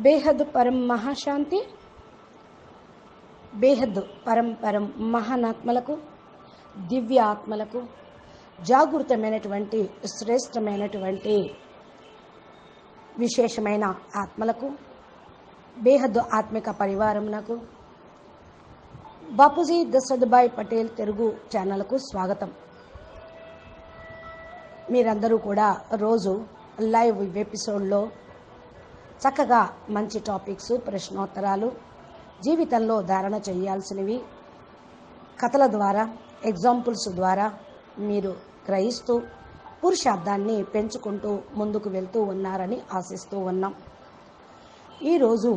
బేహద్ పరం మహాశాంతి, బేహద్ పరం మహానాత్మలకు, దివ్య ఆత్మలకు, జాగృతమైనటువంటి శ్రేష్టమైనటువంటి విశేషమైన ఆత్మలకు, బేహద్ ఆత్మిక పరివారమునకు బాపూజీ దశరథభాయ్ పటేల్ తెలుగు ఛానల్కు స్వాగతం. మీరందరూ కూడా రోజు లైవ్ ఎపిసోడ్లో చక్కగా మంచి టాపిక్స్, ప్రశ్నోత్తరాలు, జీవితంలో ధారణ చేయాల్సినవి కథల ద్వారా, ఎగ్జాంపుల్స్ ద్వారా మీరు గ్రహిస్తూ పురుషార్థాన్ని పెంచుకుంటూ ముందుకు వెళ్తూ ఉన్నారని ఆశిస్తూ ఉన్నాం. ఈరోజు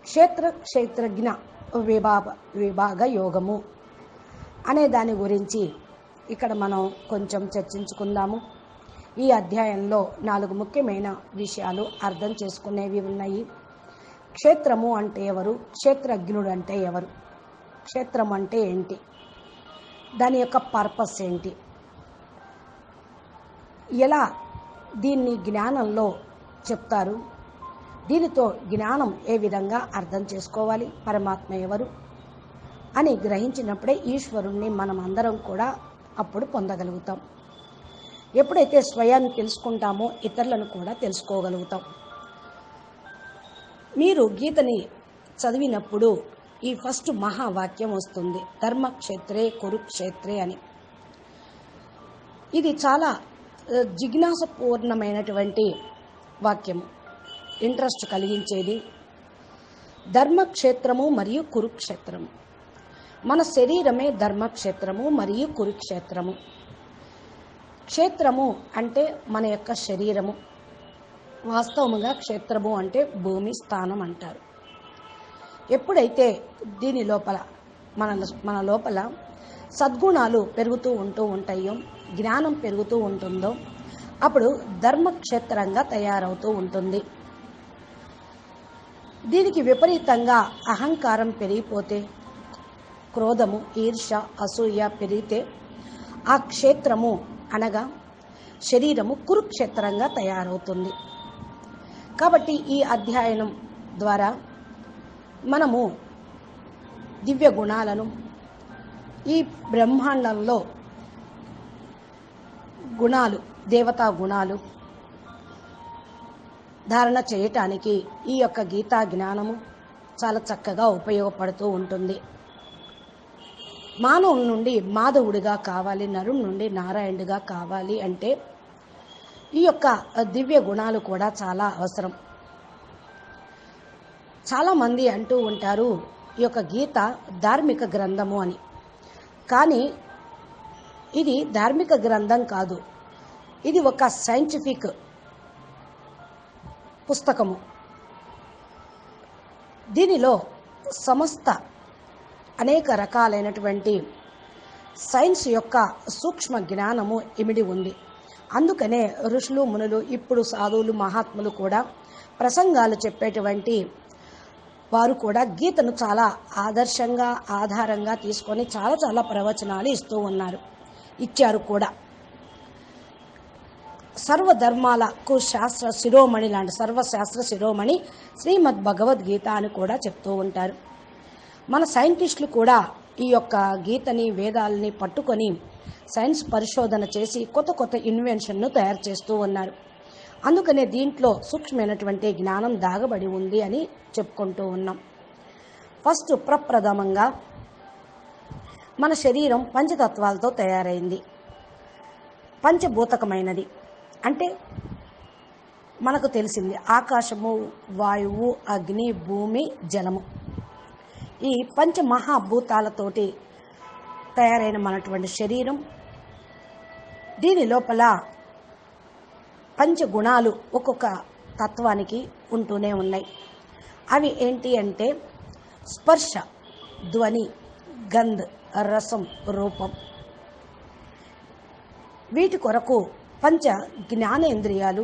క్షేత్రజ్ఞ విభాగ యోగము అనే దాని గురించి ఇక్కడ మనం కొంచెం చర్చించుకుందాము. ఈ అధ్యాయంలో 4 ముఖ్యమైన విషయాలు అర్థం చేసుకునేవి ఉన్నాయి. క్షేత్రము అంటే ఎవరు, క్షేత్రజ్ఞుడు అంటే ఎవరు, క్షేత్రం అంటే ఏంటి, దాని యొక్క పర్పస్ ఏంటి, ఎలా దీన్ని జ్ఞానంలో చెప్తారు, దీనితో జ్ఞానం ఏ విధంగా అర్థం చేసుకోవాలి, పరమాత్మ ఎవరు అని గ్రహించినప్పుడే ఈశ్వరుణ్ణి మనం అందరం కూడా అప్పుడు పొందగలుగుతాం. ఎప్పుడైతే స్వయాన్ని తెలుసుకుంటామో ఇతరులను కూడా తెలుసుకోగలుగుతాం. మీరు గీతని చదివినప్పుడు ఈ ఫస్ట్ మహావాక్యం వస్తుంది, ధర్మక్షేత్రే కురుక్షేత్రే అని. ఇది చాలా జిజ్ఞాసపూర్ణమైనటువంటి వాక్యము, ఇంట్రెస్ట్ కలిగించేది. ధర్మక్షేత్రము మరియు కురుక్షేత్రము, మన శరీరమే ధర్మక్షేత్రము మరియు కురుక్షేత్రము. క్షేత్రము అంటే మన యొక్క శరీరము, వాస్తవముగా క్షేత్రము అంటే భూమి స్థానం అంటారు. ఎప్పుడైతే దీని లోపల మన లోపల సద్గుణాలు పెరుగుతూ ఉంటాయో, జ్ఞానం పెరుగుతూ ఉంటుందో, అప్పుడు ధర్మక్షేత్రంగా తయారవుతూ ఉంటుంది. దీనికి విపరీతంగా అహంకారం పెరిగిపోతే, క్రోధము, ఈర్ష్య, అసూయ పెరిగితే ఆ క్షేత్రము అనగా శరీరము కురుక్షేత్రంగా తయారవుతుంది. కాబట్టి ఈ అధ్యయనం ద్వారా మనము దివ్య గుణాలను, ఈ బ్రహ్మాండంలో గుణాలు, దేవతా గుణాలు ధారణ చేయటానికి ఈ యొక్క గీతా జ్ఞానము చాలా చక్కగా ఉపయోగపడుతూ ఉంటుంది. మానవుడి నుండి మాధవుడిగా కావాలి, నరుడి నుండి నారాయణుడిగా కావాలి అంటే ఈ యొక్క దివ్య గుణాలు కూడా చాలా అవసరం. చాలామంది అంటూ ఉంటారు ఈ యొక్క గీత ధార్మిక గ్రంథము అని. కానీ ఇది ధార్మిక గ్రంథం కాదు, ఇది ఒక సైంటిఫిక్ పుస్తకము. దీనిలో సమస్త అనేక రకాలైనటువంటి సైన్స్ యొక్క సూక్ష్మ జ్ఞానము ఇమిడి ఉంది. అందుకనే ఋషులు, మునులు, ఇప్పుడు సాధువులు, మహాత్ములు కూడా ప్రసంగాలు చెప్పేటువంటి వారు కూడా గీతను చాలా ఆదర్శంగా, ఆధారంగా తీసుకొని చాలా ప్రవచనాలు ఇచ్చారు కూడా. సర్వధర్మాలకు శాస్త్ర శిరోమణి లాంటి సర్వశాస్త్ర శిరోమణి శ్రీమద్ భగవద్గీత అని కూడా చెప్తూ ఉంటారు. మన సైంటిస్టులు కూడా ఈ యొక్క గీతని, వేదాలని పట్టుకొని సైన్స్ పరిశోధన చేసి కొత్త ఇన్వెన్షన్ను తయారు చేస్తూ ఉన్నారు. అందుకనే దీంట్లో సూక్ష్మమైనటువంటి జ్ఞానం దాగబడి ఉంది అని చెప్పుకుంటూ ఉన్నాం. ఫస్ట్ ప్రప్రథమంగా మన శరీరం పంచతత్వాలతో తయారైంది, పంచభూతకమైనది. అంటే మనకు తెలిసింది ఆకాశము, వాయువు, అగ్ని, భూమి, జలము. ఈ పంచమహాభూతాలతోటి తయారైన మనటువంటి శరీరం, దీని లోపల పంచగుణాలు ఒక్కొక్క తత్వానికి ఉంటూనే ఉన్నాయి. అవి ఏంటి అంటే స్పర్శ, ధ్వని, గంధ్, రసం, రూపం. వీటి కొరకు పంచ జ్ఞానేంద్రియాలు,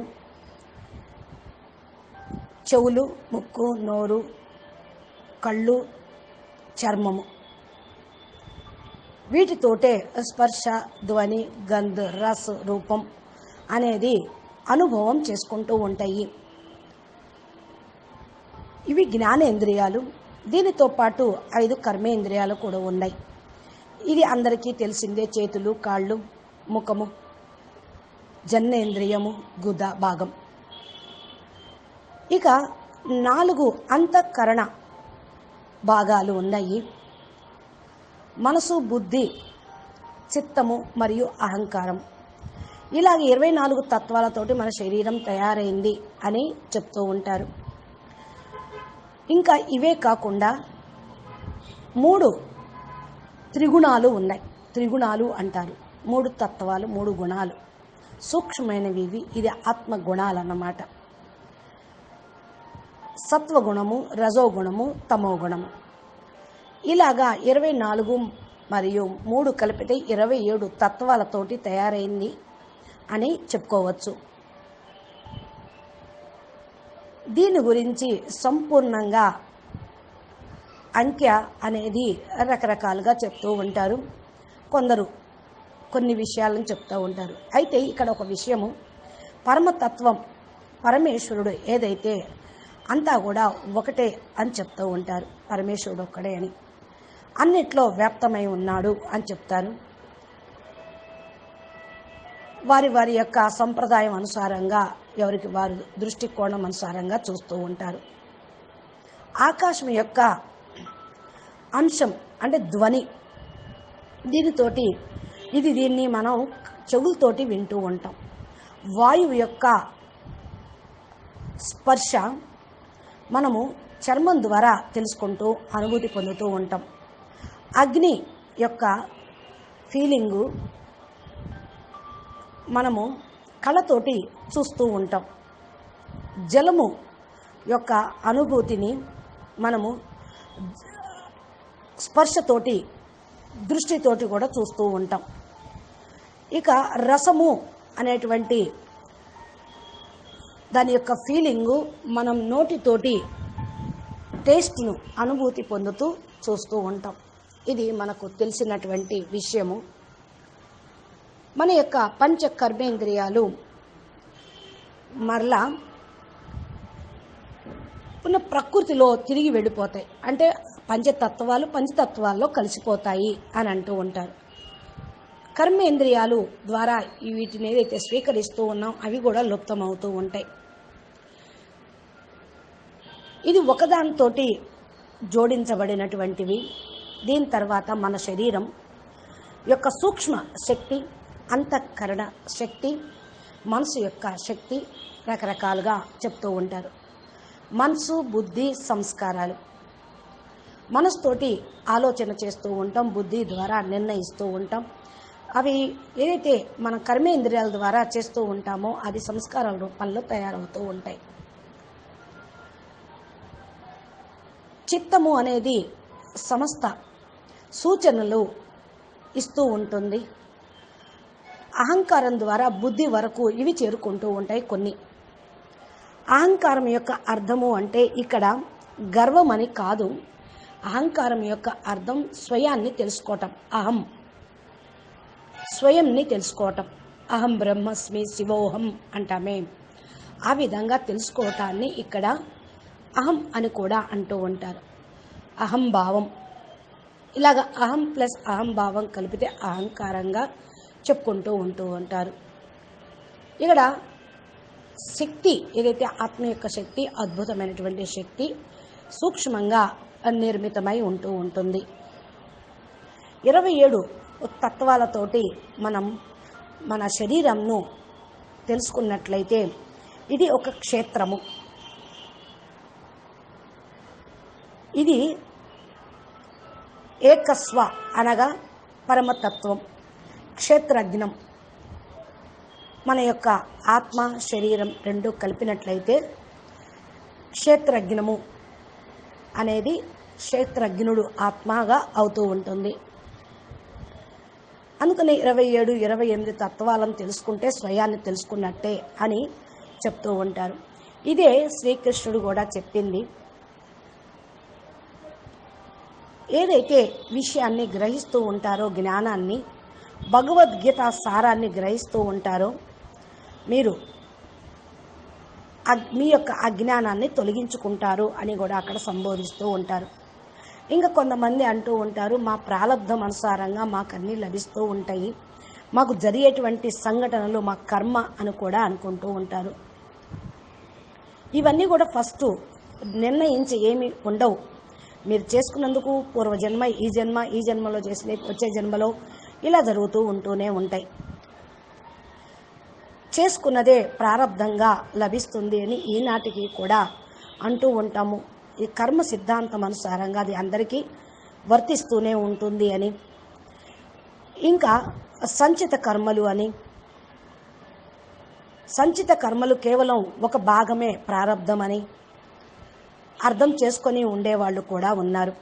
చెవులు, ముక్కు, నోరు, కళ్ళు, చర్మము. వీటితోటే స్పర్శ, ధ్వని, గంధ, రస, రూపం అనేది అనుభవం చేసుకుంటూ ఉంటాయి. ఇవి జ్ఞానేంద్రియాలు. దీనితో పాటు 5 కర్మేంద్రియాలు కూడా ఉన్నాయి. ఇది అందరికీ తెలిసిందే. చేతులు, కాళ్ళు, ముఖము, జన్నేంద్రియము, గుద భాగం. ఇక 4 అంతఃకరణ భాగాలు ఉన్నాయి. మనసు, బుద్ధి, చిత్తము మరియు అహంకారం. ఇలాగ 24 తత్వాలతోటి మన శరీరం తయారైంది అని చెప్తూ ఉంటారు. ఇంకా ఇవే కాకుండా 3 త్రిగుణాలు ఉన్నాయి. త్రిగుణాలు అంటారు. 3 తత్వాలు, 3 గుణాలు, సూక్ష్మమైనవి ఇవి. ఇది ఆత్మ గుణాలు అన్నమాట. సత్వగుణము, రజోగుణము, తమోగుణము. ఇలాగా 24 మరియు 3 కలిపితే 27 తత్వాలతోటి తయారైంది అని చెప్పుకోవచ్చు. దీని గురించి సంపూర్ణంగా అంకె అనేది రకరకాలుగా చెప్తూ ఉంటారు. కొందరు కొన్ని విషయాలను చెప్తూ ఉంటారు. అయితే ఇక్కడ ఒక విషయము, పరమతత్వం పరమేశ్వరుడు ఏదైతే అంతా కూడా ఒకటే అని చెప్తూ ఉంటారు. పరమేశ్వరుడు ఒక్కడే అని, అన్నిట్లో వ్యాప్తమై ఉన్నాడు అని చెప్తారు. వారి వారి యొక్క సంప్రదాయం అనుసారంగా, ఎవరికి వారి దృష్టికోణం అనుసారంగా చూస్తూ ఉంటారు. ఆకాశం యొక్క అంశం అంటే ధ్వని, దీన్ని మనం చెవులతోటి వింటూ ఉంటాం. వాయువు యొక్క స్పర్శ మనము చర్మం ద్వారా తెలుసుకుంటూ అనుభూతి పొందుతూ ఉంటాం. అగ్ని యొక్క ఫీలింగు మనము కళ్ళతోటి చూస్తూ ఉంటాం. జలము యొక్క అనుభూతిని మనము స్పర్శతోటి, దృష్టితోటి కూడా చూస్తూ ఉంటాం. ఇక రసము అనేటువంటి దాని యొక్క ఫీలింగు మనం నోటితోటి టేస్ట్ను అనుభూతి పొందుతూ చూస్తూ ఉంటాం. ఇది మనకు తెలిసినటువంటి విషయము. మన యొక్క పంచ కర్మేంద్రియాలు మరలా ఉన్న ప్రకృతిలో తిరిగి వెళ్ళిపోతాయి. అంటే పంచతత్వాల్లో కలిసిపోతాయి అని అంటూ ఉంటారు. కర్మేంద్రియాలు ద్వారా వీటిని ఏదైతే స్వీకరిస్తూ ఉన్నాం అవి కూడా లుప్తమవుతూ ఉంటాయి. ఇది ఒకదానితోటి జోడించబడినటువంటివి. దీని తర్వాత మన శరీరం యొక్క సూక్ష్మ శక్తి, అంతఃకరణ శక్తి, మనసు యొక్క శక్తి రకరకాలుగా చెప్తూ ఉంటారు. మనసు, బుద్ధి, సంస్కారాలు. మనసుతోటి ఆలోచన చేస్తూ ఉంటాం, బుద్ధి ద్వారా నిర్ణయిస్తూ ఉంటాం. అవి ఏదైతే మన కర్మేంద్రియాల ద్వారా చేస్తూ ఉంటామో అది సంస్కారాల రూపంలో తయారవుతూ ఉంటాయి. చిత్తము అనేది సమస్త సూచనలు ఇస్తూ ఉంటుంది. అహంకారం ద్వారా బుద్ధి వరకు ఇవి చేరుకుంటూ ఉంటాయి. కొన్ని అహంకారం యొక్క అర్థము అంటే ఇక్కడ గర్వం అని కాదు. అహంకారం యొక్క అర్థం స్వయాన్ని తెలుసుకోవటం. అహం, స్వయంని తెలుసుకోవటం. అహం బ్రహ్మస్మి శివోహం అంటామే, ఆ విధంగా తెలుసుకోవటాన్ని ఇక్కడ అహం అని కూడా అంటూ ఉంటారు. అహంభావం. ఇలాగ అహం ప్లస్ అహంభావం కలిపితే అహంకారంగా చెప్పుకుంటూ ఉంటూ ఉంటారు. ఇక్కడ శక్తి ఏదైతే ఆత్మ యొక్క శక్తి, అద్భుతమైనటువంటి శక్తి సూక్ష్మంగా నిర్మితమై ఉంటూ ఉంటుంది. 27 తత్వాలతోటి మనం మన శరీరంను తెలుసుకున్నట్లయితే ఇది ఒక క్షేత్రము. ఇది ఏకస్వ అనగా పరమతత్వం, క్షేత్రజ్ఞం. మన యొక్క ఆత్మ శరీరం రెండు కలిపినట్లయితే క్షేత్రజ్ఞము అనేది క్షేత్రజ్ఞుడు ఆత్మగా అవుతూ ఉంటుంది. అందుకని 27, 28 తత్వాలను తెలుసుకుంటే స్వయాన్ని తెలుసుకున్నట్టే అని చెప్తూ ఉంటారు. ఇదే శ్రీకృష్ణుడు కూడా చెప్పింది. ఏదైతే విషయాన్ని గ్రహిస్తూ ఉంటారో, జ్ఞానాన్ని, భగవద్గీత సారాన్ని గ్రహిస్తూ ఉంటారో, మీరు మీ యొక్క అజ్ఞానాన్ని తొలగించుకుంటారు అని కూడా అక్కడ సంబోధిస్తూ ఉంటారు. ఇంకా కొంతమంది అంటూ ఉంటారు, మా ప్రారంధం అనుసారంగా మాకు అన్నీ లభిస్తూ ఉంటాయి, మాకు జరిగేటువంటి సంఘటనలు మా కర్మ అని కూడా అనుకుంటూ ఉంటారు. ఇవన్నీ కూడా ఫస్ట్ నిర్ణయించి ఏమి ఉండవు. మీరు చేసుకున్నందుకు పూర్వజన్మ, ఈ జన్మలో చేసిన వచ్చే జన్మలో ఇలా జరుగుతూ ఉంటూనే ఉంటాయి. చేసుకున్నదే ప్రారంధంగా లభిస్తుంది అని ఈనాటికి కూడా అంటూ ఉంటాము. ఈ కర్మ సిద్ధాంతం అనుసారంగా అది అందరికీ వర్తిస్తూనే ఉంటుంది అని. ఇంకా సంచిత కర్మలు అని, సంచిత కర్మలు కేవలం ఒక భాగమే ప్రారంధం అని అర్థం చేసుకొని ఉండేవాళ్ళు కూడా ఉన్నారు.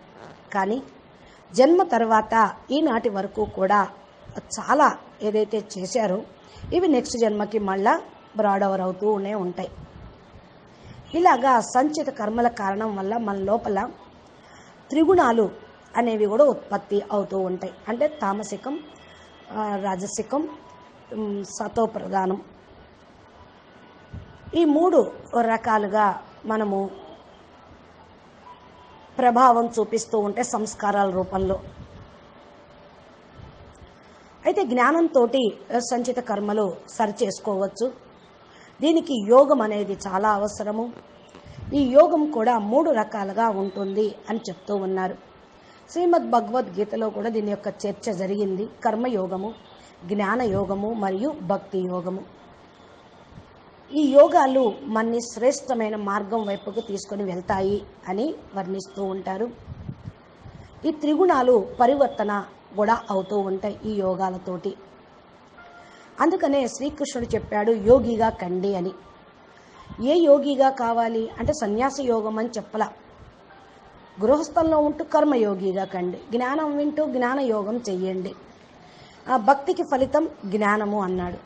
కానీ జన్మ తర్వాత ఈనాటి వరకు కూడా చాలా ఏదైతే చేశారో ఇవి నెక్స్ట్ జన్మకి మళ్ళా బ్రాడ్ ఓవర్ అవుతూనే ఉంటాయి. ఇలాగా సంచిత కర్మల కారణం వల్ల మన లోపల త్రిగుణాలు అనేవి కూడా ఉత్పత్తి అవుతూ ఉంటాయి. అంటే తామసికం, రాజసికం, సతో ప్రధానం, ఈ 3 రకాలుగా మనము ప్రభావం చూపిస్తూ ఉంటే సంస్కారాల రూపంలో. అయితే జ్ఞానంతో సంచిత కర్మలు సరి చేసుకోవచ్చు. దీనికి యోగం అనేది చాలా అవసరము. ఈ యోగం కూడా 3 రకాలుగా ఉంటుంది అని చెప్తూ ఉన్నారు. శ్రీమద్ భగవద్గీతలో కూడా దీని యొక్క చర్చ జరిగింది. కర్మయోగము, జ్ఞాన యోగము మరియు భక్తి యోగము. ఈ యోగాలు మన్ని శ్రేష్టమైన మార్గం వైపుకు తీసుకొని వెళ్తాయి అని వర్ణిస్తూ ఉంటారు. ఈ త్రిగుణాలు పరివర్తన కూడా అవుతూ ఉంటాయి ఈ యోగాలతోటి. అందుకనే శ్రీకృష్ణుడు చెప్పాడు యోగిగా కండి అని. ఏ యోగిగా కావాలి అంటే సన్యాస యోగం అని చెప్పలా. గృహస్థంలో ఉంటూ కర్మయోగిగా కండి, జ్ఞానం వింటూ జ్ఞాన యోగం చెయ్యండి. ఆ భక్తికి ఫలితం జ్ఞానము అన్నాడు.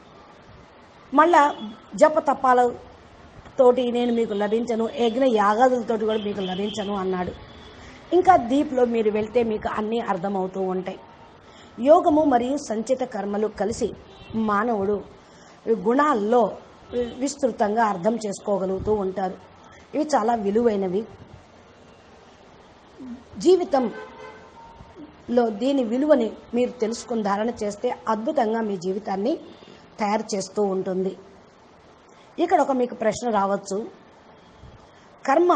మళ్ళా జప తపాలతోటి నేను మీకు లభించను, యజ్ఞ యాగాదులతోటి కూడా మీకు లభించను అన్నాడు. ఇంకా దీప్లో మీరు వెళ్తే మీకు అన్నీ అర్థమవుతూ ఉంటాయి. యోగము మరియు సంచిత కర్మలు కలిసి మానవుడు గుణాల్లో విస్తృతంగా అర్థం చేసుకోగలుగుతూ ఉంటారు. ఇవి చాలా విలువైనవి. జీవితంలో దీని విలువని మీరు తెలుసుకుని ధారణ చేస్తే అద్భుతంగా మీ జీవితాన్ని తయారు చేస్తూ ఉంటుంది. ఇక్కడ ఒక మీకు ప్రశ్న రావచ్చు, కర్మ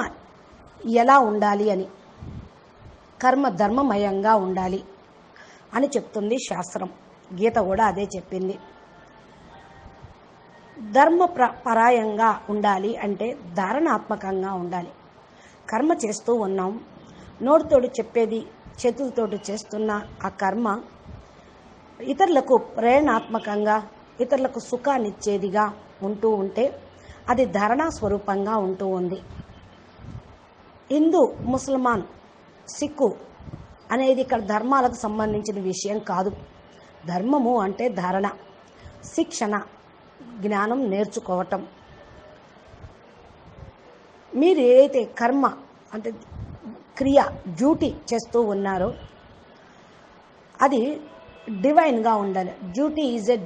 ఎలా ఉండాలి అని. కర్మ ధర్మమయంగా ఉండాలి అని చెప్తుంది శాస్త్రం. గీత కూడా అదే చెప్పింది. ధర్మ పరాయంగా ఉండాలి అంటే ధారణాత్మకంగా ఉండాలి. కర్మ చేస్తూ ఉన్నాం, నోటితోటి చెప్పేది, చేతులతోటి చేస్తున్న ఆ కర్మ ఇతరులకు ప్రేరణాత్మకంగా, ఇతరులకు సుఖాన్నిచ్చేదిగా ఉంటూ ఉంటే అది ధారణా స్వరూపంగా ఉంటూ ఉంది. హిందూ, ముసల్మాన్, సిక్కు అనేది ఇక్కడ ధర్మాలకు సంబంధించిన విషయం కాదు. ధర్మము అంటే ధారణ, శిక్షణ, జ్ఞానం నేర్చుకోవటం. మీరు ఏదైతే కర్మ అంటే క్రియ, డ్యూటీ చేస్తూ ఉన్నారో అది డివైన్గా ఉండాలి. డ్యూటీ ఈజ్ ఎ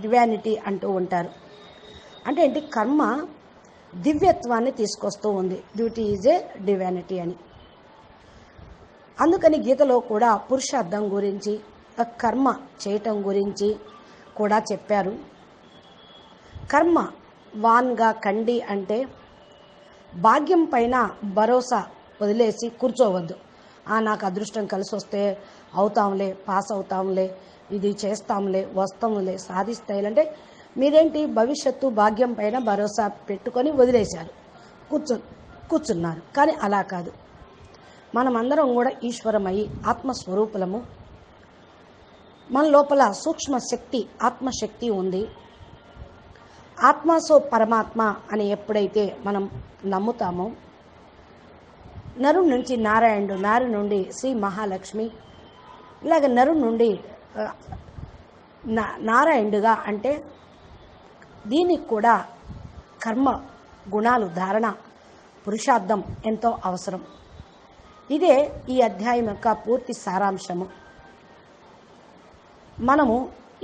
డివైనిటీ అంటూ ఉంటారు. అంటే ఏంటి, కర్మ దివ్యత్వాన్ని తీసుకొస్తూ ఉంది. డ్యూటీ ఈజ్ ఏ డివైనిటీ అని. అందుకని గీతలో కూడా పురుషార్థం గురించి, కర్మ చేయటం గురించి కూడా చెప్పారు. కర్మ వాన్గా కండి అంటే భాగ్యం పైన భరోసా వదిలేసి కూర్చోవద్దు. నాకు అదృష్టం కలిసి వస్తే అవుతాంలే, పాస్ అవుతాంలే, ఇది చేస్తాంలే, వస్తాంలే, సాధిస్తాయిలంటే మీరేంటి భవిష్యత్తు భాగ్యం పైన భరోసా పెట్టుకొని వదిలేశారు, కూర్చున్నారు. కానీ అలా కాదు. మనమందరం కూడా ఈశ్వరమై ఆత్మస్వరూపులము. మన లోపల సూక్ష్మ శక్తి, ఆత్మశక్తి ఉంది. ఆత్మసో పరమాత్మ అని ఎప్పుడైతే మనం నమ్ముతామో, నరుడి నుంచి నారాయణుడు, నారు నుండి శ్రీ మహాలక్ష్మి, ఇలాగ నరుడి నుండి నారాయణుడుగా అంటే దీనికి కూడా కర్మ గుణాలు, ధారణ, పురుషార్థం ఎంతో అవసరం. ఇదే ఈ అధ్యాయం యొక్క పూర్తి సారాంశము. మనము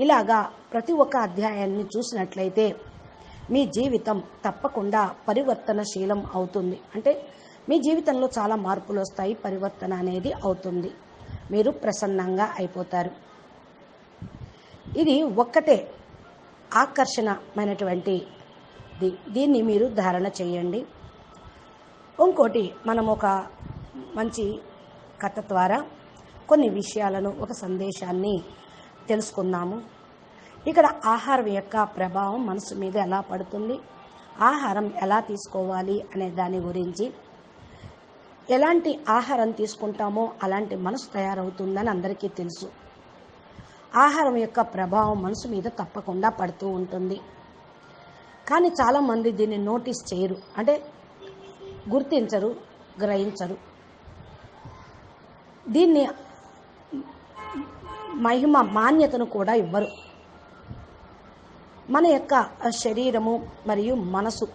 ఇలాగా ప్రతి ఒక్క అధ్యాయాన్ని చూసినట్లయితే మీ జీవితం తప్పకుండా పరివర్తనశీలం అవుతుంది. అంటే మీ జీవితంలో చాలా మార్పులు వస్తాయి, పరివర్తన అనేది అవుతుంది, మీరు ప్రసన్నంగా అయిపోతారు. ఇది ఒక్కటే ఆకర్షణమైనటువంటి దీన్ని మీరు ధారణ చేయండి. ఇంకోటి, మనం ఒక మంచి కథ ద్వారా కొన్ని విషయాలను, ఒక సందేశాన్ని తెలుసుకుందాము. ఇక్కడ ఆహారం యొక్క ప్రభావం మనసు మీద ఎలా పడుతుంది, ఆహారం ఎలా తీసుకోవాలి అనే దాని గురించి, ఎలాంటి ఆహారం తీసుకుంటామో అలాంటి మనసు తయారవుతుందని అందరికీ తెలుసు. ఆహారం యొక్క ప్రభావం మనసు మీద తప్పకుండా పడుతూ ఉంటుంది. కానీ చాలామంది దీన్ని నోటీస్ చేయరు, అంటే గుర్తించరు, గ్రహించరు. దీన్ని మాన్యతను కూడా ఇవ్వరు. మన యొక్క శరీరము మరియు మనసు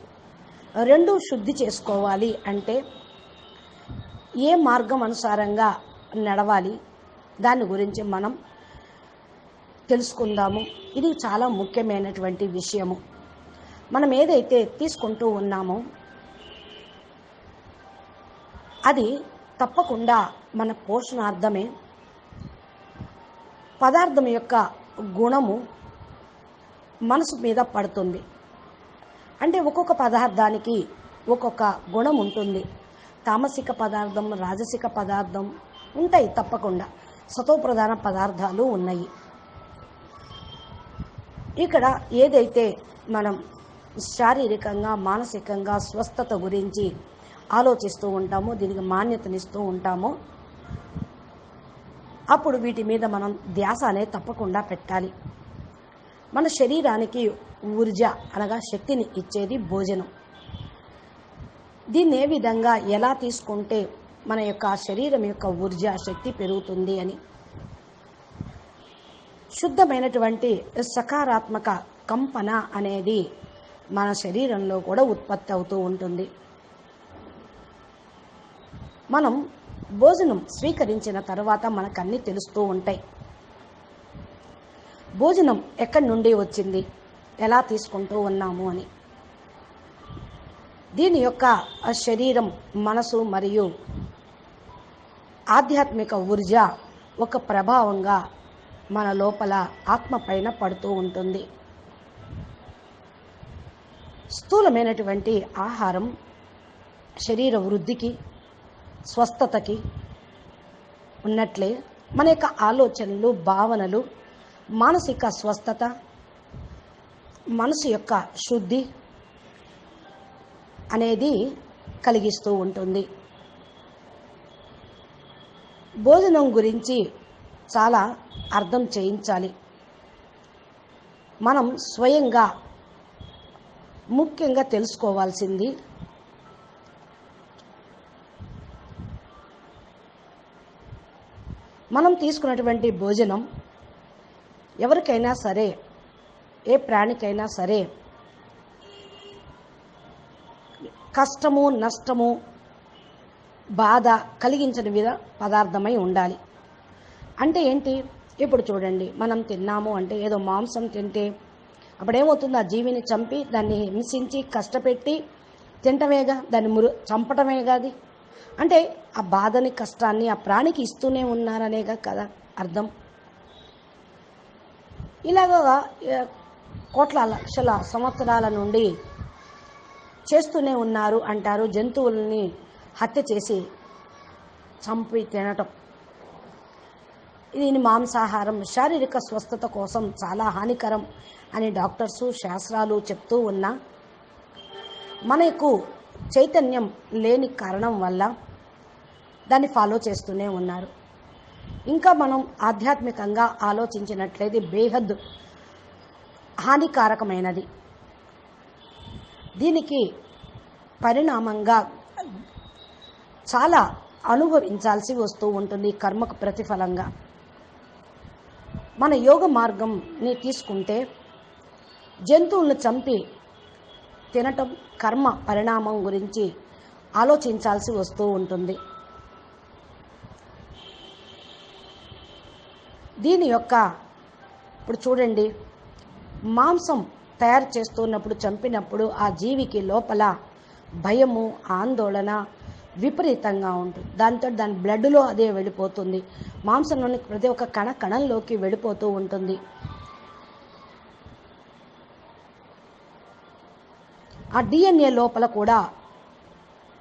రెండూ శుద్ధి చేసుకోవాలి అంటే ఏ మార్గం అనుసారంగా నడవాలి దాని గురించి మనం తెలుసుకుందాము. ఇది చాలా ముఖ్యమైనటువంటి విషయము. మనం ఏదైతే తీసుకుంటూ ఉన్నామో అది తప్పకుండా మన పోషణార్థమే. పదార్థం యొక్క గుణము మనసు మీద పడుతుంది. అంటే ఒక్కొక్క పదార్థానికి ఒక్కొక్క గుణం ఉంటుంది. తామసిక పదార్థం, రాజసిక పదార్థం ఉంటాయి, తప్పకుండా సతోప్రధాన పదార్థాలు ఉన్నాయి. ఇక్కడ ఏదైతే మనం శారీరకంగా, మానసికంగా స్వస్థత గురించి ఆలోచిస్తూ ఉంటామో, దీనికి మాన్యతనిస్తూ ఉంటామో, అప్పుడు వీటి మీద మనం ధ్యాస అనేది తప్పకుండా పెట్టాలి. మన శరీరానికి ఊర్జ అనగా శక్తిని ఇచ్చేది భోజనం. దీన్ని ఏ విధంగా, ఎలా తీసుకుంటే మన యొక్క శరీరం యొక్క ఊర్జ శక్తి పెరుగుతుంది అని, శుద్ధమైనటువంటి సకారాత్మక కంపన అనేది మన శరీరంలో కూడా ఉత్పత్తి అవుతూ ఉంటుంది. మనం భోజనం స్వీకరించిన తర్వాత మనకు అన్నీ తెలుస్తూ ఉంటాయి. భోజనం ఎక్కడి నుండి వచ్చింది, ఎలా తీసుకుంటూ ఉన్నాము అని. దీని యొక్క శరీరం, మనసు మరియు ఆధ్యాత్మిక ఊర్జ ఒక ప్రభావంగా మన లోపల ఆత్మ పైన పడుతూ ఉంటుంది. స్థూలమైనటువంటి ఆహారం శరీర వృద్ధికి, స్వస్థతకి ఉన్నట్లే మన యొక్క ఆలోచనలు, భావనలు, మానసిక స్వస్థత, మనసు యొక్క శుద్ధి అనేది కలిగిస్తూ ఉంటుంది. భోజనం గురించి చాలా అర్థం చేయించాలి. మనం స్వయంగా ముఖ్యంగా తెలుసుకోవాల్సింది మనం తీసుకున్నటువంటి భోజనం ఎవరికైనా సరే, ఏ ప్రాణికైనా సరే కష్టము, నష్టము, బాధ కలిగించని పదార్థమై ఉండాలి. అంటే ఏంటి? ఇప్పుడు చూడండి, మనం తిన్నాము అంటే ఏదో మాంసం తింటే అప్పుడేమవుతుంది, ఆ జీవిని చంపి దాన్ని హింసించి కష్టపెట్టి తింటమేగా, దాన్ని చంపటమేగా. అది అంటే ఆ బాధని, కష్టాన్ని ఆ ప్రాణికి ఇస్తూనే ఉన్నారనేగా కదా అర్థం. ఇలాగా కోట్ల లక్షల సంవత్సరాల నుండి చేస్తూనే ఉన్నారు అంటారు. జంతువుల్ని హత్య చేసి చంపి తినటం, దీని మాంసాహారం శారీరక స్వస్థత కోసం చాలా హానికరం అని డాక్టర్సు, శాస్త్రాలు చెప్తూ ఉన్నా మనకు చైతన్యం లేని కారణం వల్ల దాన్ని ఫాలో చేస్తూనే ఉన్నారు. ఇంకా మనం ఆధ్యాత్మికంగా ఆలోచించినట్లయితే బేహద్ హానికారకమైనది. దీనికి పరిణామంగా చాలా అనుభవించాల్సి వస్తూ ఉంటుంది కర్మకు ప్రతిఫలంగా. మన యోగ మార్గంని తీసుకుంటే జంతువులను చంపి తినటం కర్మ పరిణామం గురించి ఆలోచించాల్సి వస్తూ ఉంటుంది. దీని యొక్క ఇప్పుడు చూడండి, మాంసం తయారు చేస్తున్నప్పుడు, చంపినప్పుడు ఆ జీవికి లోపల భయము, ఆందోళన విపరీతంగా ఉంటుంది. దాంతో దాని బ్లడ్లో అదే వెళ్ళిపోతుంది. మాంసంలోని ప్రతి ఒక్క కణంలోకి వెళ్ళిపోతూ ఉంటుంది. ఆ DNA లోపల కూడా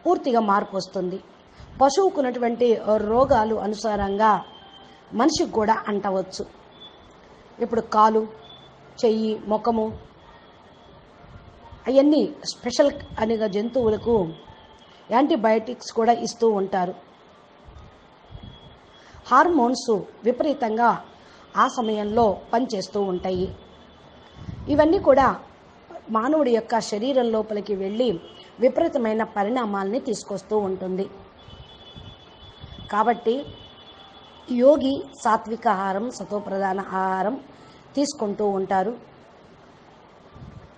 పూర్తిగా మార్పు వస్తుంది. పశువుకు ఉన్నటువంటి రోగాలు అనుసారంగా మనిషికి కూడా అంటవచ్చు. ఇప్పుడు కాలు, చెయ్యి, ముఖము అవన్నీ స్పెషల్ అనిగా జంతువులకు యాంటీబయాటిక్స్ కూడా ఇస్తూ ఉంటారు. హార్మోన్స్ విపరీతంగా ఆ సమయంలో పనిచేస్తూ ఉంటాయి. ఇవన్నీ కూడా మానవుడి యొక్క శరీరం లోపలికి వెళ్ళి విపరీతమైన పరిణామాలని తీసుకొస్తూ ఉంటుంది. కాబట్టి యోగి సాత్విక ఆహారం, సతోప్రధాన ఆహారం తీసుకుంటూ ఉంటారు.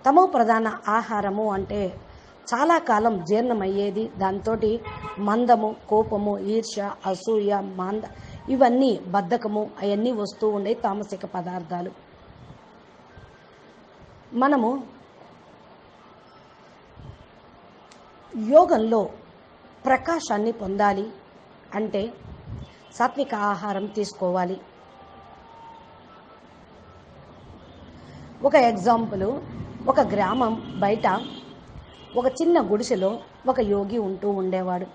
తమో ప్రధాన ఆహారము అంటే చాలా కాలం జీర్ణమయ్యేది. దాంతో మందము, కోపము, ఈర్ష్య, అసూయ, ఇవన్నీ బద్ధకము అవన్నీ వస్తూ ఉండే తామసిక పదార్థాలు. మనము యోగంలో ప్రకాశాన్ని పొందాలి అంటే సాత్విక ఆహారం తీసుకోవాలి. ఒక ఎగ్జాంపుల్, ఒక గ్రామం బయట ఒక చిన్న గుడిసెలో ఒక యోగి ఉంటూ ఉండేవాడు.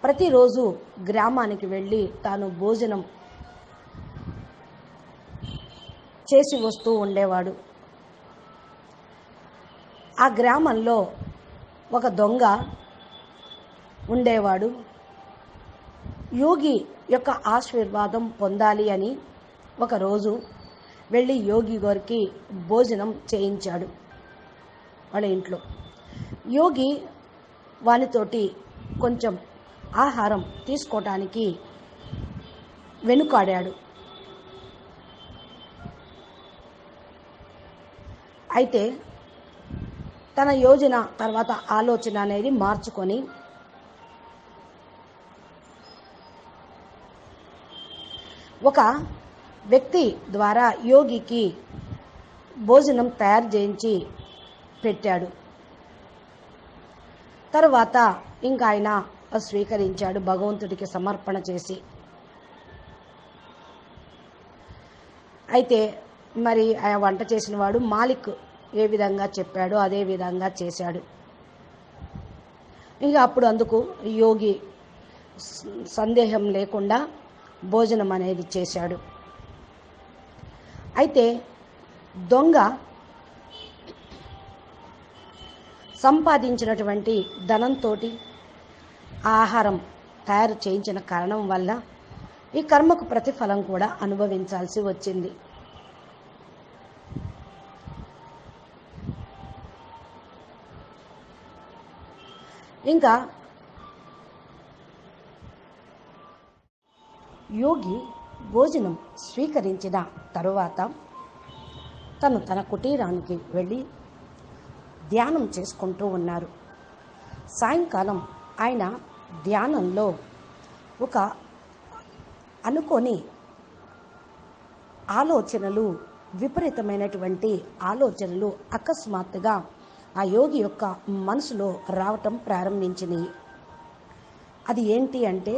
ప్రతిరోజు గ్రామానికి వెళ్ళి తాను భోజనం చేసి వస్తూ ఉండేవాడు. ఆ గ్రామంలో ఒక దొంగ ఉండేవాడు. యోగి యొక్క ఆశీర్వాదం పొందాలి అని ఒకరోజు వెళ్ళి యోగి గారికి భోజనం చేయించాడు వాళ్ళ ఇంట్లో. యోగి వానితోటి కొంచెం ఆహారం తీసుకోవటానికి వెనుకాడాడు. అయితే తన యోజన తర్వాత ఆలోచన అనేది మార్చుకొని ఒక వ్యక్తి ద్వారా యోగికి భోజనం తయారు చేయించి పెట్టాడు. తర్వాత ఇంకా ఆయన స్వీకరించాడు భగవంతుడికి సమర్పణ చేసి. అయితే మరి ఆ వంట చేసిన వాడు మాలిక్ ఏ విధంగా చెప్పాడో అదే విధంగా చేశాడు. ఇక అప్పుడు అందుకు యోగి సందేహం లేకుండా భోజనం అనేది చేశాడు. అయితే దొంగ సంపాదించినటువంటి ధనంతో ఆహారం తయారు చేయించిన కారణం వల్ల ఈ కర్మకు ప్రతిఫలం కూడా అనుభవించాల్సి వచ్చింది. ఇంకా యోగి భోజనం స్వీకరించిన తరువాత తన కుటీరానికి వెళ్ళి ధ్యానం చేసుకుంటూ ఉన్నారు. సాయంకాలం ఆయన ధ్యానంలో ఒక అనుకోని ఆలోచనలు, విపరీతమైనటువంటి ఆలోచనలు అకస్మాత్తుగా ఆ యోగి యొక్క మనసులో రావటం ప్రారంభించినాయి. అది ఏంటి అంటే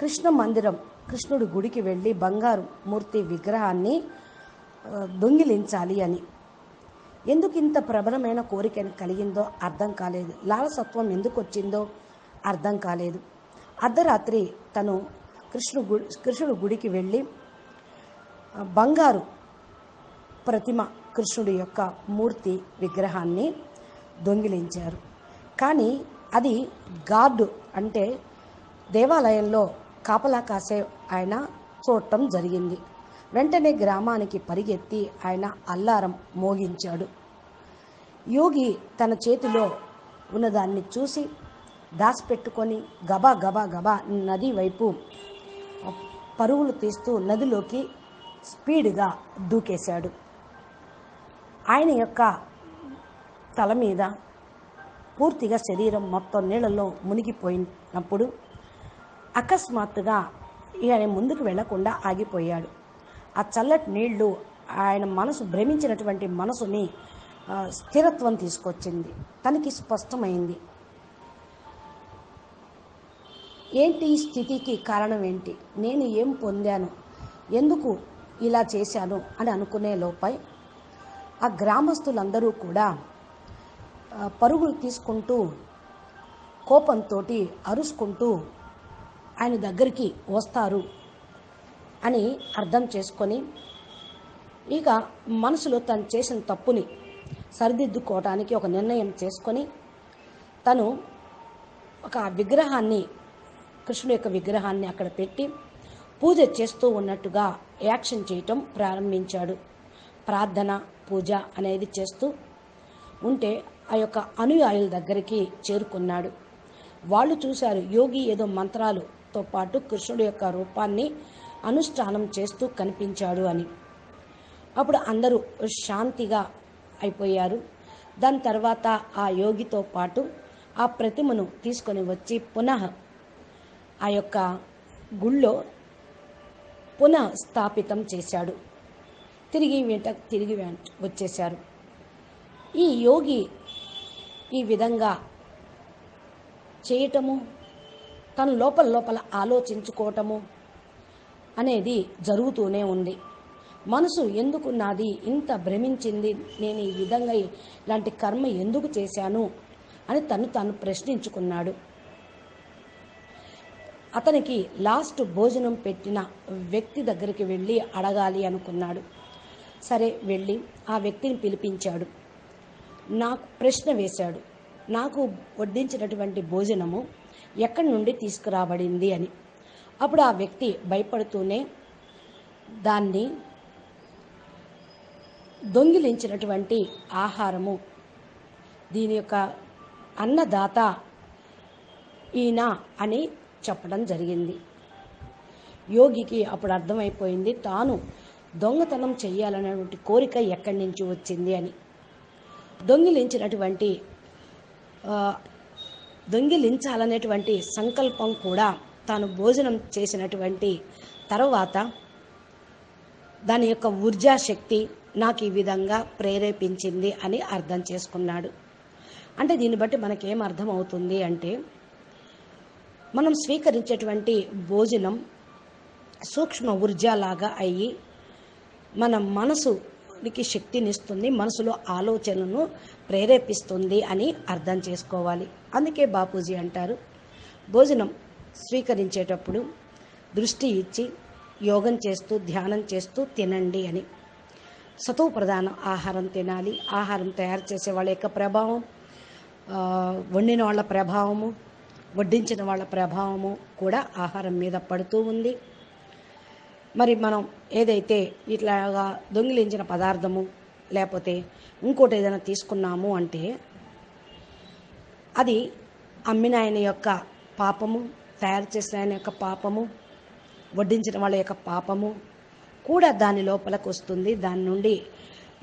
కృష్ణ మందిరం, కృష్ణుడి గుడికి వెళ్ళి బంగారు మూర్తి విగ్రహాన్ని దొంగిలించాలి అని. ఎందుకు ఇంత ప్రబలమైన కోరిక కలిగిందో అర్థం కాలేదు. లాలసత్వం ఎందుకు వచ్చిందో అర్థం కాలేదు. అర్ధరాత్రి తను కృష్ణుడి గుడికి వెళ్ళి బంగారు ప్రతిమ, కృష్ణుడి యొక్క మూర్తి విగ్రహాన్ని దొంగిలించారు. కానీ అది గార్డు అంటే దేవాలయంలో కాపలా కాసే ఆయన చూడటం జరిగింది. వెంటనే గ్రామానికి పరిగెత్తి ఆయన అల్లారం మోగించాడు. యోగి తన చేతిలో ఉన్నదాన్ని చూసి దాచిపెట్టుకొని గబా గబా గబా నది వైపు పరుగులు తీస్తూ నదిలోకి స్పీడ్గా దూకేశాడు. ఆయన యొక్క తల మీద పూర్తిగా శరీరం మొత్తం నీళ్ళలో మునిగిపోయినప్పుడు అకస్మాత్తుగా ఆయన ముందుకు వెళ్లకుండా ఆగిపోయాడు. ఆ చల్లటి నీళ్లు ఆయన మనసు భ్రమించినటువంటి మనసుని స్థిరత్వం తీసుకొచ్చింది. తనకి స్పష్టమైంది, ఏంటి ఈ స్థితికి కారణం ఏంటి, నేను ఏం పొందాను, ఎందుకు ఇలా చేశాను అని అనుకునే లోపై ఆ గ్రామస్తులందరూ కూడా పరుగులు తీసుకుంటూ కోపంతో అరుచుకుంటూ ఆయన దగ్గరికి వస్తారు అని అర్థం చేసుకొని, ఇక మనసులో తను చేసిన తప్పుని సరిదిద్దుకోవడానికి ఒక నిర్ణయం చేసుకొని తను ఒక విగ్రహాన్ని, కృష్ణుడి యొక్క విగ్రహాన్ని అక్కడ పెట్టి పూజ చేస్తూ ఉన్నట్టుగా యాక్షన్ చేయటం ప్రారంభించాడు. ప్రార్థన పూజ అనేది చేస్తూ ఉంటే ఆ యొక్క అనుయాయుల దగ్గరికి చేరుకున్నాడు. వాళ్ళు చూశారు, యోగి ఏదో మంత్రాలతో పాటు కృష్ణుడి యొక్క రూపాన్ని అనుష్ఠానం చేస్తూ కనిపించాడు అని. అప్పుడు అందరూ శాంతిగా అయిపోయారు. దాని తర్వాత ఆ యోగితో పాటు ఆ ప్రతిమను తీసుకొని వచ్చి పునః ఆ యొక్క గుళ్ళో పునః స్థాపితం చేశాడు. తిరిగి వచ్చేశారు. ఈ యోగి ఈ విధంగా చేయటము, తను లోపల ఆలోచించుకోవటము అనేది జరుగుతూనే ఉంది. మనసు ఎందుకు నాది ఇంత భ్రమించింది, నేను ఈ విధంగా ఇలాంటి కర్మ ఎందుకు చేశాను అని తను ప్రశ్నించుకున్నాడు. అతనికి లాస్ట్ భోజనం పెట్టిన వ్యక్తి దగ్గరికి వెళ్ళి అడగాలి అనుకున్నాడు. సరే వెళ్ళి ఆ వ్యక్తిని పిలిపించాడు. నాకు ప్రశ్న వేశాడు, నాకు వడ్డించినటువంటి భోజనము ఎక్కడి నుండి తీసుకురాబడింది అని. అప్పుడు ఆ వ్యక్తి భయపడుతూనే దాన్ని దొంగిలించినటువంటి ఆహారము, దీని యొక్క అన్నదాత ఈయన అని చెప్పడం జరిగింది. యోగికి అప్పుడు అర్థమైపోయింది, తాను దొంగతనం చేయాలనేటువంటి కోరిక ఎక్కడి నుంచి వచ్చింది అని. దొంగిలించాలనేటువంటి సంకల్పం కూడా తాను భోజనం చేసినటువంటి తర్వాత దాని యొక్క ఊర్జా శక్తి నాకు ఈ విధంగా ప్రేరేపించింది అని అర్థం చేసుకున్నాడు. అంటే దీన్ని బట్టి మనకేం అర్థం అవుతుంది అంటే, మనం స్వీకరించేటువంటి భోజనం సూక్ష్మ ఊర్జాలాగా అయ్యి మన మనసుకి శక్తినిస్తుంది, మనసులో ఆలోచనలను ప్రేరేపిస్తుంది అని అర్థం చేసుకోవాలి. అందుకే బాపూజీ అంటారు, భోజనం స్వీకరించేటప్పుడు దృష్టి ఇచ్చి యోగం చేస్తూ ధ్యానం చేస్తూ తినండి అని. సత్వ ప్రధాన ఆహారం తినాలి. ఆహారం తయారు చేసే వాళ్ళ యొక్క ప్రభావం, వండిన వాళ్ళ ప్రభావము, వడ్డించిన వాళ్ళ ప్రభావము కూడా ఆహారం మీద పడుతూ ఉంది. మరి మనం ఏదైతే ఇట్లాగా దొంగిలించిన పదార్థము లేకపోతే ఇంకోటి ఏదైనా తీసుకున్నాము అంటే అది అమ్మిన ఆయన యొక్క పాపము, తయారు చేసిన ఆయన యొక్క పాపము, వడ్డించిన వాళ్ళ యొక్క పాపము కూడా దాని లోపలికి వస్తుంది. దాని నుండి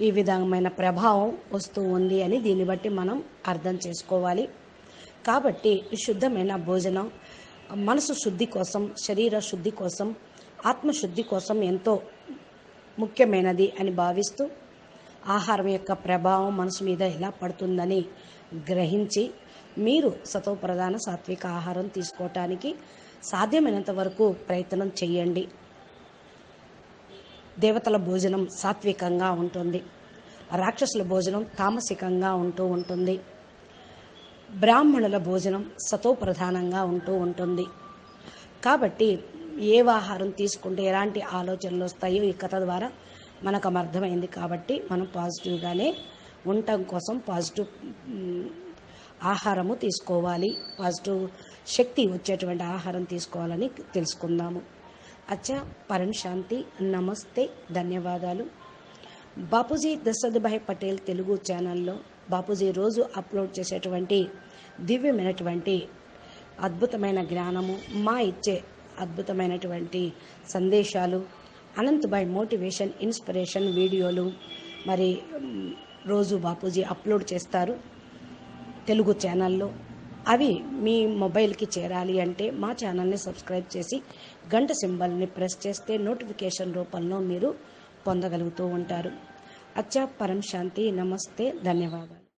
ఈ విధమైన ప్రభావం వస్తూ ఉంది అని దీన్ని బట్టి మనం అర్థం చేసుకోవాలి. కాబట్టి శుద్ధమైన భోజనం మనసు శుద్ధి కోసం, శరీర శుద్ధి కోసం, ఆత్మశుద్ధి కోసం ఎంతో ముఖ్యమైనది అని భావిస్తూ ఆహారం యొక్క ప్రభావం మనసు మీద ఎలా పడుతుందని గ్రహించి మీరు సత్వ ప్రధాన సాత్విక ఆహారం తీసుకోవటానికి సాధ్యమైనంత వరకు ప్రయత్నం చేయండి. దేవతల భోజనం సాత్వికంగా ఉంటుంది, రాక్షసుల భోజనం తామసికంగా ఉంటూ ఉంటుంది, బ్రాహ్మణుల భోజనం సతో ప్రధానంగా ఉంటూ ఉంటుంది. కాబట్టి ఏ ఆహారం తీసుకుంటే ఎలాంటి ఆలోచనలు వస్తాయో ఈ కథ ద్వారా మనకు అర్థమైంది. కాబట్టి మనం పాజిటివ్గానే ఉండటం కోసం పాజిటివ్ ఆహారము తీసుకోవాలి, పాజిటివ్ శక్తి వచ్చేటువంటి ఆహారం తీసుకోవాలని తెలుసుకుందాము. అచ్చా, పరం శాంతి, నమస్తే, ధన్యవాదాలు. బాపూజీ దశరథభాయ్ పటేల్ తెలుగు ఛానల్లో బాపూజీ రోజు అప్లోడ్ చేసేటువంటి దివ్యమైనటువంటి అద్భుతమైన జ్ఞానము, మా ఇచ్చే అద్భుతమైనటువంటి సందేశాలు, అనంతభాయ్ మోటివేషన్ ఇన్స్పిరేషన్ వీడియోలు మరి రోజు బాపూజీ అప్లోడ్ చేస్తారు తెలుగు ఛానల్లో. అవి మీ మొబైల్కి చేరాలి అంటే మా ఛానల్ని సబ్స్క్రైబ్ చేసి గంట సింబల్ని ప్రెస్ చేస్తే నోటిఫికేషన్ రూపంలో మీరు పొందగలుగుతూ ఉంటారు. అచ్చా పరం శాంతి. నమస్తే, ధన్యవాదాలు.